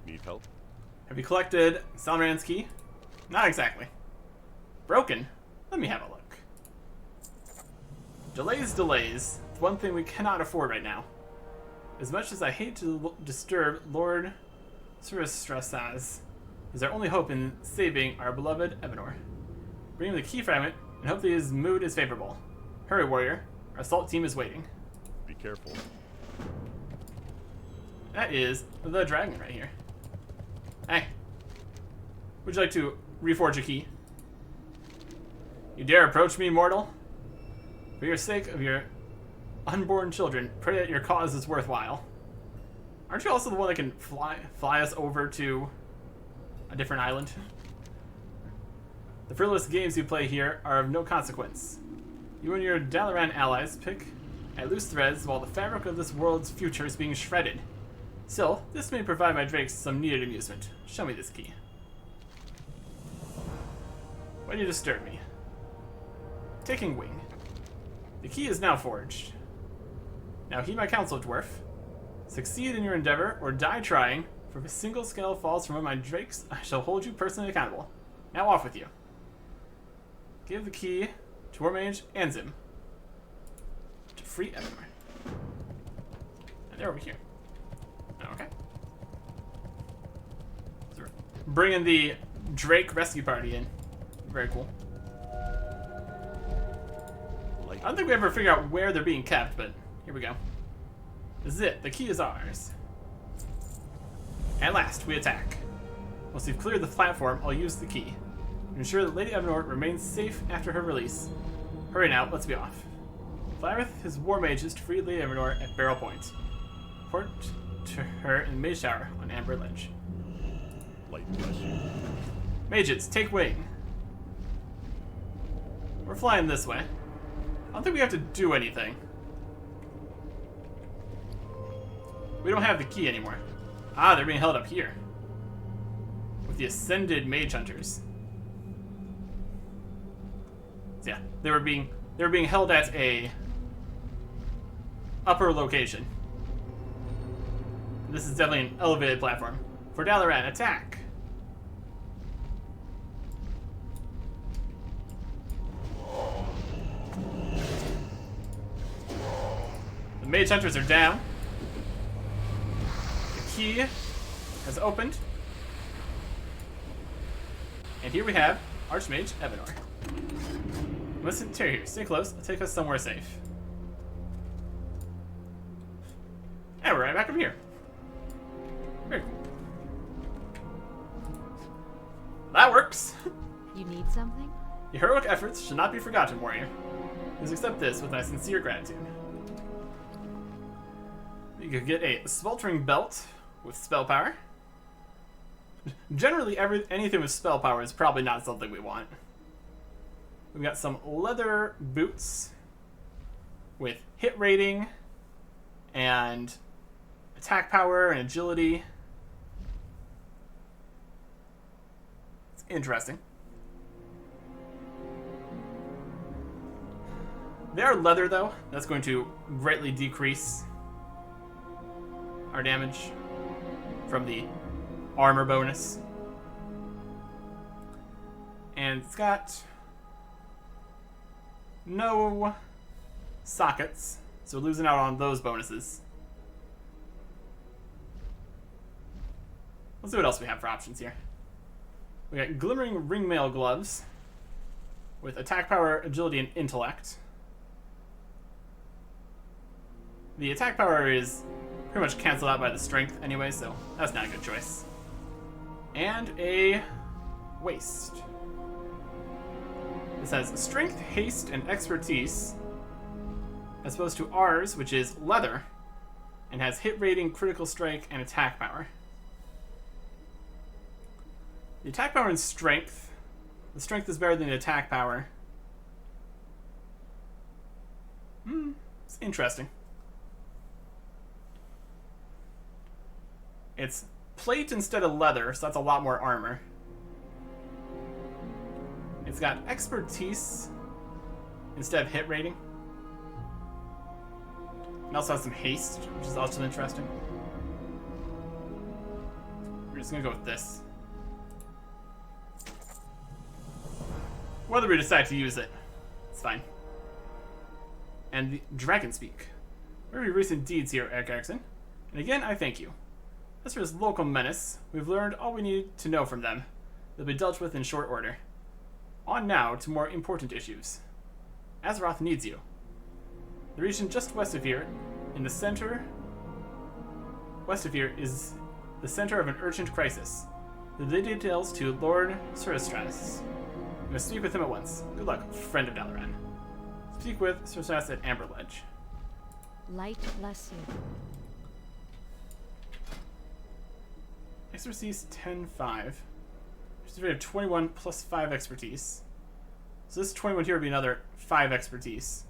Need help? Have you collected Salrand's key? Not exactly. Broken? Let me have a look. Delays. It's one thing we cannot afford right now. As much as I hate to disturb Lord Surstrasaz, is our only hope in saving our beloved Evanor. Bring him the key fragment and hope that his mood is favorable. Hurry, warrior. Our assault team is waiting. Be careful. That is the dragon right here. Hey. Would you like to reforge a key? You dare approach me, mortal? For your sake of your unborn children, pray that your cause is worthwhile. Aren't you also the one that can fly us over to a different island? The frivolous games you play here are of no consequence. You and your Dalaran allies pick at loose threads while the fabric of this world's future is being shredded. Still, this may provide my drakes some needed amusement. Show me this key. Why do you disturb me? Taking wing. The key is now forged. Now heed my counsel, dwarf. Succeed in your endeavor, or die trying, For if a single scale falls from one of my drakes, I shall hold you personally accountable. Now off with you. Give the key to Warmage and Zim. To free everywhere. And they're over here. Okay. So we're bringing the Drake rescue party in. Very cool. I don't think we ever figure out where they're being kept, but here we go. This is it. The key is ours. At last, we attack. Once we've cleared the platform, I'll use the key to ensure that Lady Evanor remains safe after her release. Hurry now, let's be off. Fly with his war mages to free Lady Evanor at Barrel Point. Report to her in the Mage Tower on Amber Ledge. Light bless you. Mages, take wing. We're flying this way. I don't think we have to do anything. We don't have the key anymore. Ah, they're being held up here. With the Ascended Mage Hunters. So yeah, they were being held at a upper location. This is definitely an elevated platform. For Dalaran, attack! The Mage Hunters are down. The key has opened. And here we have Archmage Evanor. Listen, Terry here. Stay close. I'll take us somewhere safe. And we're right back up here. Very cool. That works. You need something? Your heroic efforts should not be forgotten, warrior. Please accept this with my sincere gratitude. You could get a sweltering belt with spell power. Generally, anything with spell power is probably not something we want. We've got some leather boots with hit rating and attack power and agility. It's interesting. They are leather, though. That's going to greatly decrease our damage from the armor bonus. And it's got no sockets, so we're losing out on those bonuses. Let's see what else we have for options here. We got Glimmering Ringmail Gloves with attack power, agility, and intellect. The attack power is pretty much canceled out by the strength anyway, so that's not a good choice. And a waist. This has strength, haste, and expertise, as opposed to ours, which is leather, and has hit rating, critical strike, and attack power. The attack power and strength. The strength is better than the attack power. It's interesting. It's plate instead of leather, so that's a lot more armor. It's got expertise instead of hit rating. It also has some haste, which is also interesting. We're just gonna go with this. Whether we decide to use it, it's fine. And the Dragon Speak. Very recent deeds here, Eric Erickson. And again, I thank you. As for this local menace, we've learned all we need to know from them. They'll be dealt with in short order. On now to more important issues. Azeroth needs you. The region just west of here, in the center... West of here is the center of an urgent crisis. The details to Lord Suristras. You must speak with him at once. Good luck, friend of Dalaran. Speak with Suristras at Amber Ledge. Light bless you. Expertise 10-5. She's rated 21 plus 5 expertise. So this 21 here would be another 5 expertise.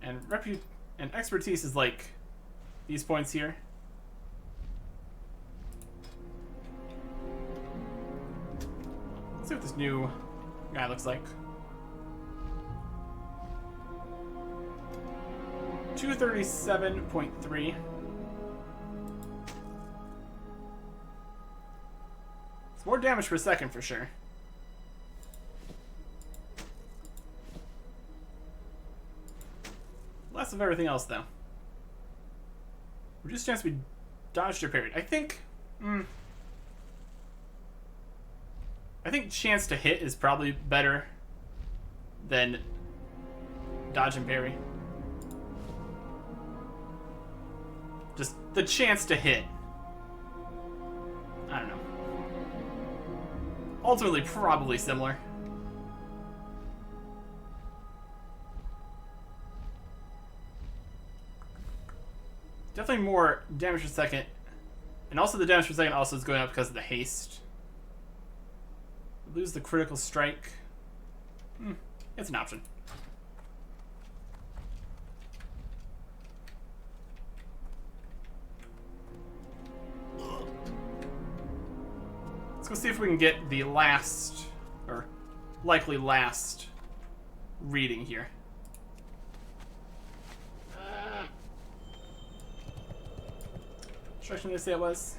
And expertise is like these points here. Let's see what this new guy looks like. 237.3. It's more damage per second for sure. Less of everything else, though. Reduced chance we dodged or parried. I think chance to hit is probably better than dodge and parry. Just the chance to hit. I don't know. Ultimately, probably similar. Definitely more damage per second. And also the damage per second also is going up because of the haste. Lose the critical strike. It's an option. Let's go see if we can get the last, or likely last, reading here. Which direction did I say it was?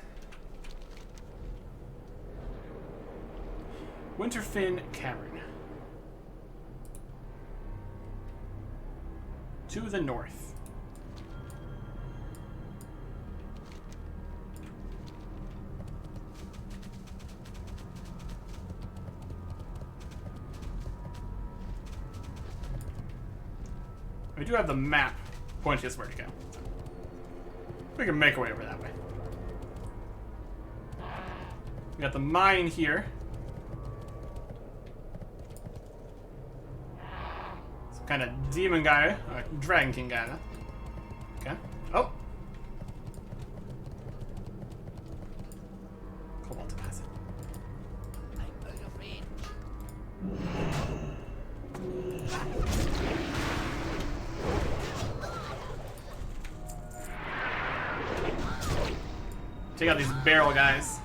Winterfin Cavern. To the north. We do have the map pointing us where to go. We can make our way over that way. We got the mine here. Some kind of demon guy, or dragon king guy. Okay. Oh! Cobalt deposit. Take out these barrel guys.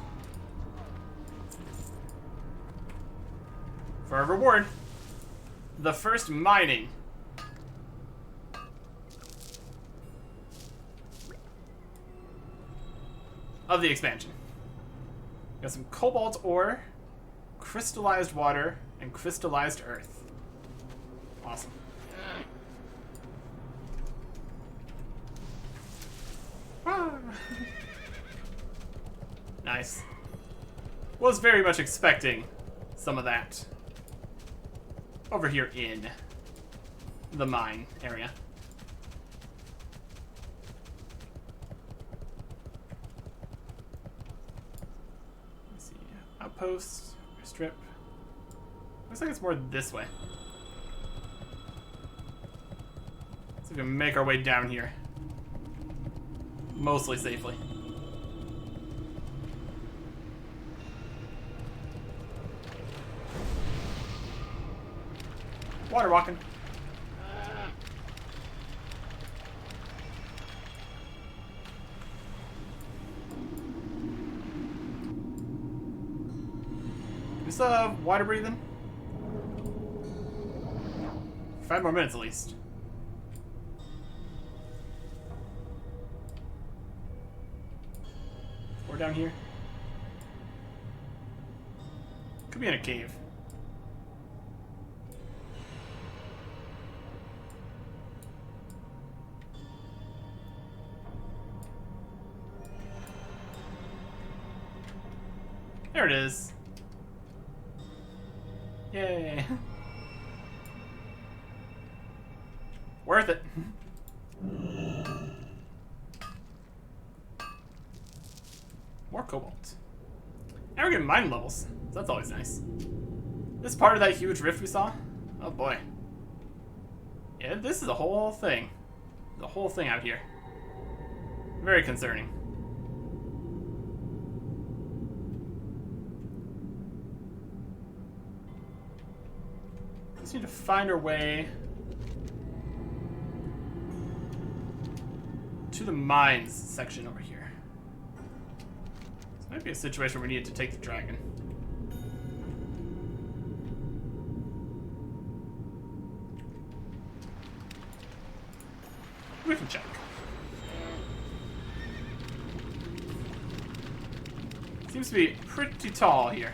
For our reward, the first mining. Of the expansion. Got some cobalt ore, crystallized water, and crystallized earth. Awesome. Nice. Was very much expecting some of that over here in the mine area. Let's see. Outpost, strip. Looks like it's more this way. So we can make our way down here. Mostly safely. Water walking. We still have water breathing. 5 more minutes at least. We're down here. Could be in a cave. There it is. Yay. Worth it. More cobalt. Now we're getting mine levels. So that's always nice. This part of that huge rift we saw? Oh boy. Yeah, this is a whole thing. The whole thing out here. Very concerning. Just need to find our way to the mines section over here. This might be a situation where we need to take the dragon. We can check. Seems to be pretty tall here.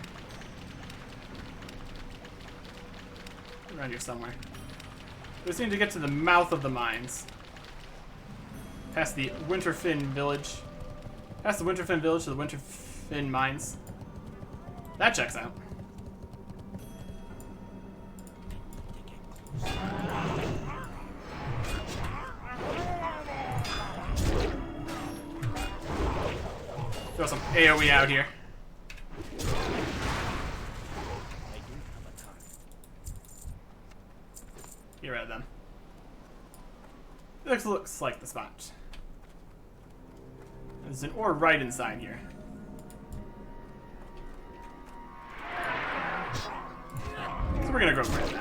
Around here somewhere. We just need to get to the mouth of the mines. Past the Winterfin village. Past the Winterfin village to the Winterfin mines. That checks out. Throw some AoE out here. Get rid of them. This looks like the spot. There's an ore right inside here. So we're gonna go for it.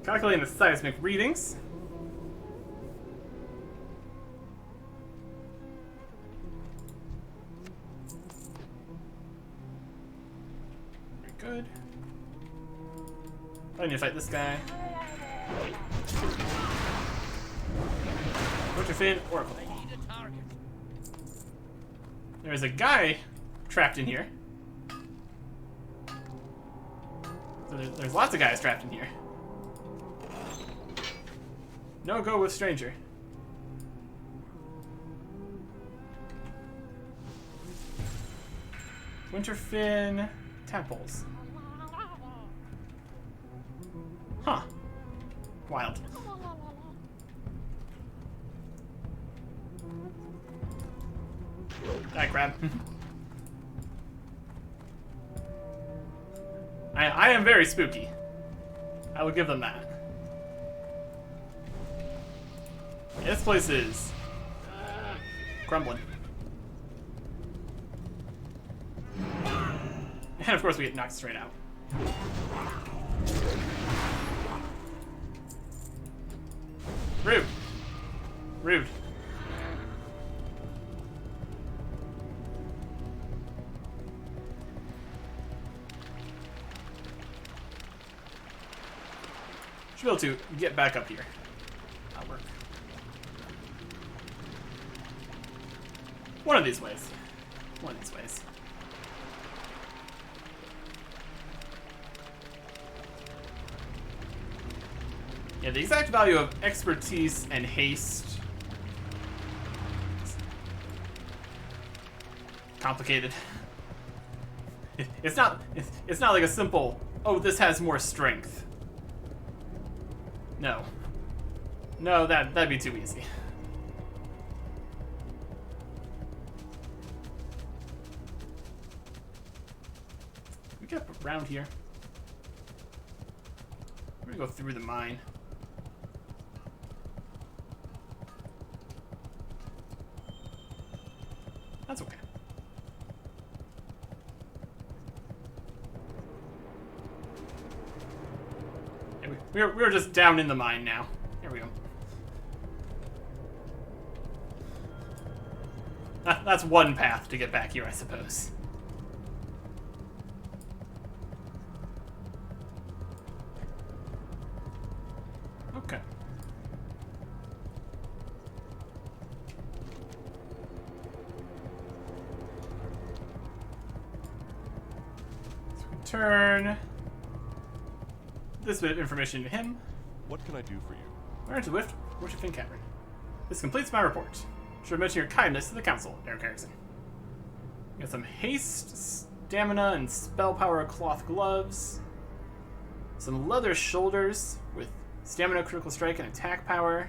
Calculating the seismic readings. Very good. I need to fight this guy. Winterfin Oracle. There's a guy trapped in here. So there's lots of guys trapped in here. No go with stranger. Winterfin tadpoles. Huh. Wild. Die, crab. I am very spooky. I will give them that. This place is crumbling. And of course we get knocked straight out. Rude. Rude. Should be able to get back up here. That'll work. One of these ways. One of these ways. Yeah, the exact value of expertise and haste. Complicated. It's not like a simple, oh, this has more strength. No. No, that'd be too easy. We get around here. We're gonna go through the mine. That's okay. Yeah, we're just down in the mine now. Here we go. That's one path to get back here, I suppose. Okay. So we turn this bit of information to him. What can I do for you? Learn to lift Winterfin Cavern. This completes my report. Should mention your kindness to the council, Eric Harrison. We got some haste, stamina, and spell power cloth gloves. Some leather shoulders with stamina, critical strike, and attack power.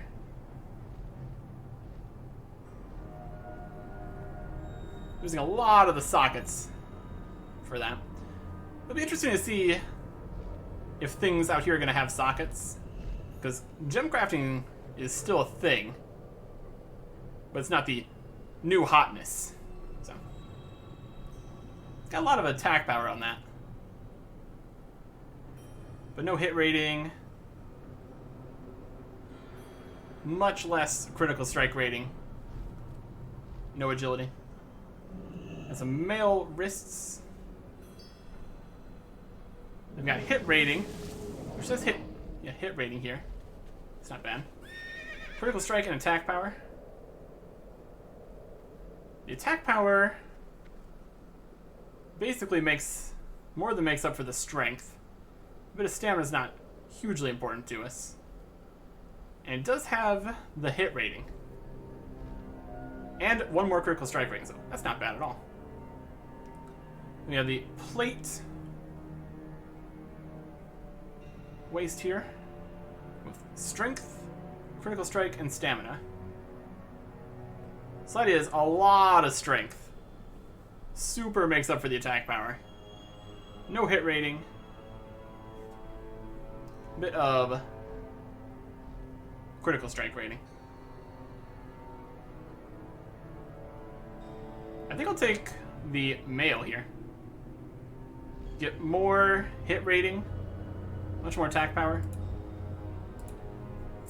Using a lot of the sockets for that. It'll be interesting to see if things out here are going to have sockets. Because gem crafting is still a thing. But it's not the new hotness. So, it's got a lot of attack power on that. But no hit rating. Much less critical strike rating. No agility. And some mail wrists. We've got hit rating, which says hit rating here. It's not bad. Critical strike and attack power. The attack power basically more than makes up for the strength. A bit of stamina is not hugely important to us. And it does have the hit rating. And one more critical strike rating, so that's not bad at all. We have the plate waist here with strength, critical strike, and stamina. So that is a lot of strength. Super makes up for the attack power. No hit rating. Bit of critical strike rating. I think I'll take the male here. Get more hit rating, much more attack power.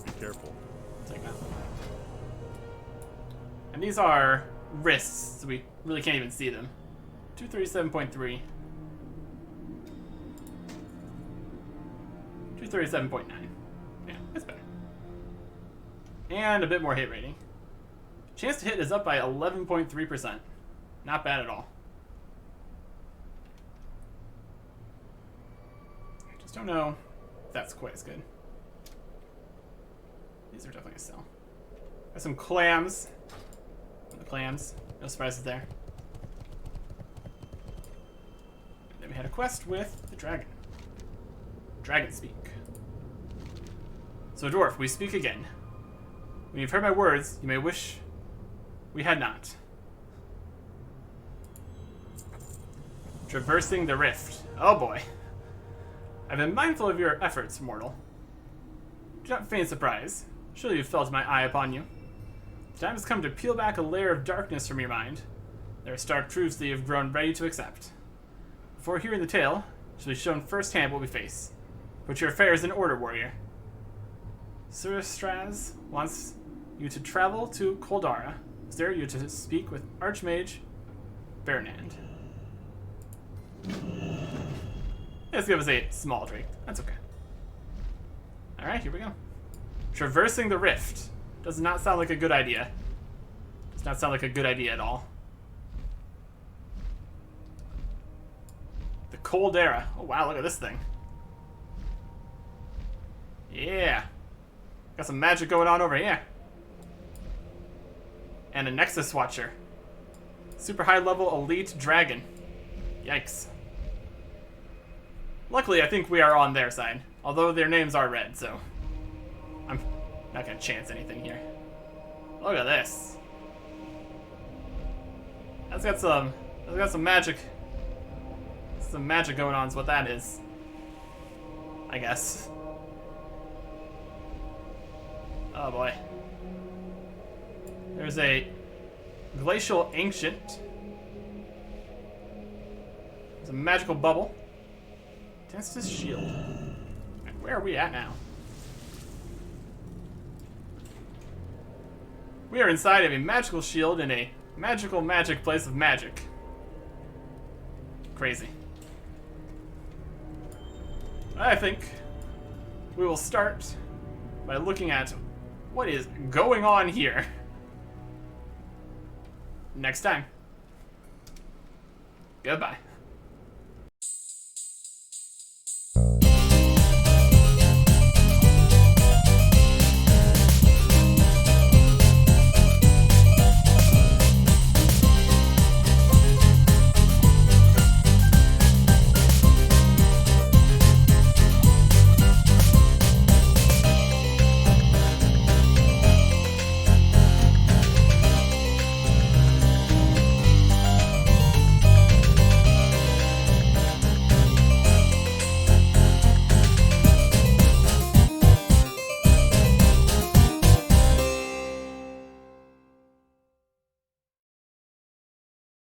Be careful. Take that. And these are wrists, so we really can't even see them. 237.3. 237.9. Yeah, that's better. And a bit more hit rating. Chance to hit is up by 11.3%. Not bad at all. I just don't know if that's quite as good. These are definitely a sell. Got some clams. The clams. No surprises there. And then we had a quest with the dragon. Dragon speak. So, dwarf, we speak again. When you've heard my words, you may wish we had not. Traversing the rift. Oh boy. I've been mindful of your efforts, mortal. Do not feign surprise. Surely you've felt my eye upon you. The time has come to peel back a layer of darkness from your mind. There are stark truths that you have grown ready to accept. Before hearing the tale, it shall be shown firsthand what we face. Put your affairs in order, warrior. Surastraz wants you to travel to Koldara. There you to speak with Archmage Bernand. Let's give us a small drink. That's okay. Alright, here we go. Traversing the rift. Does not sound like a good idea. Does not sound like a good idea at all. The Cold Era. Oh wow, look at this thing. Yeah. Got some magic going on over here. And a Nexus Watcher. Super high level elite dragon. Yikes. Luckily, I think we are on their side. Although their names are red, so I'm not gonna chance anything here. Look at this. That's got some magic. Some magic going on is what that is. I guess. Oh boy. There's a Glacial Ancient. There's a magical bubble. Testis Shield. Right, where are we at now? We are inside of a magical shield in a magical magic place of magic. Crazy. I think we will start by looking at what is going on here next time. Goodbye.